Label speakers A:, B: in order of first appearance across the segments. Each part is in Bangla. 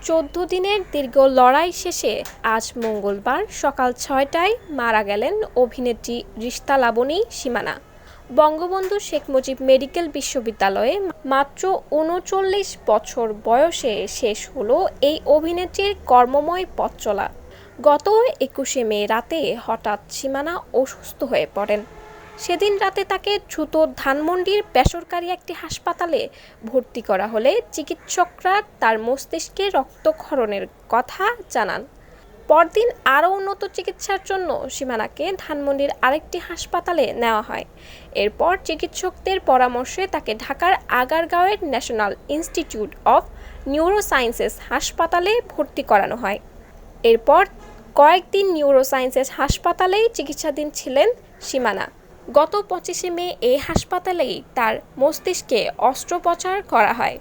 A: 14 দিনের দীর্ঘ লড়াই শেষে আজ মঙ্গলবার সকাল 6টায় মারা গেলেন অভিনেত্রী রিশতা লাবণী সীমানা। বঙ্গবন্ধু শেখ মুজিব মেডিকেল বিশ্ববিদ্যালয়ে মাত্র ৩৯ বছর বয়সে শেষ হলো এই অভিনেত্রীর কর্মময় পথ চলা। গত ২১শে মে রাতে হঠাৎ সীমানা অসুস্থ হয়ে পড়েন। সেদিন রাতে তাকে দ্রুত ধানমন্ডির বেসরকারি একটি হাসপাতালে ভর্তি করা হলে চিকিৎসকরা তার মস্তিষ্কে রক্তক্ষরণের কথা জানান। পরদিন আরও উন্নত চিকিৎসার জন্য সীমানাকে ধানমন্ডির আরেকটি হাসপাতালে নেওয়া হয়। এরপর চিকিৎসকদের পরামর্শে তাকে ঢাকার আগারগাঁওয়ের ন্যাশনাল ইনস্টিটিউট অফ নিউরোসায়েন্সেস হাসপাতালে ভর্তি করানো হয়। এরপর কয়েকদিন নিউরোসায়েন্সেস হাসপাতালেই চিকিৎসাধীন ছিলেন সীমানা। গত 25শে মে এই হাসপাতালেই তার মস্তিষ্কে অস্ত্রোপচার করা হয়।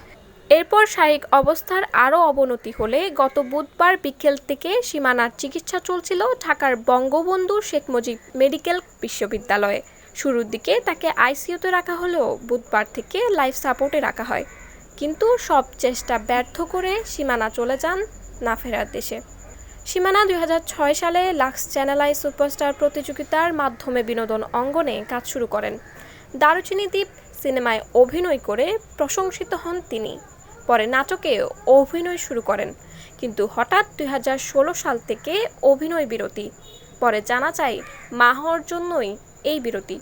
A: এরপর শারীরিক অবস্থার আরও অবনতি হলে গত বুধবার বিকেল থেকে সীমানার চিকিৎসা চলছিল ঢাকার বঙ্গবন্ধু শেখ মুজিব মেডিকেল বিশ্ববিদ্যালয়ে। শুরুর দিকে তাকে আইসিইউতে রাখা হলেও বুধবার থেকে লাইফ সাপোর্টে রাখা হয়। কিন্তু সব চেষ্টা ব্যর্থ করে সীমানা চলে যান না ফেরার দেশে। সীমানা ২০০৬ সালে লাক্স চ্যানেল আই সুপারস্টার প্রতিযোগিতার মাধ্যমে বিনোদন অঙ্গনে কাজ শুরু করেন। দারুচিনি দ্বীপ সিনেমায় অভিনয় করে প্রশংসিত হন তিনি। পরে নাটকে অভিনয় শুরু করেন, কিন্তু হঠাৎ ২০১৬ সাল থেকে অভিনয় বিরতি। পরে জানা যায় মা হওয়ার জন্যই এই বিরতি।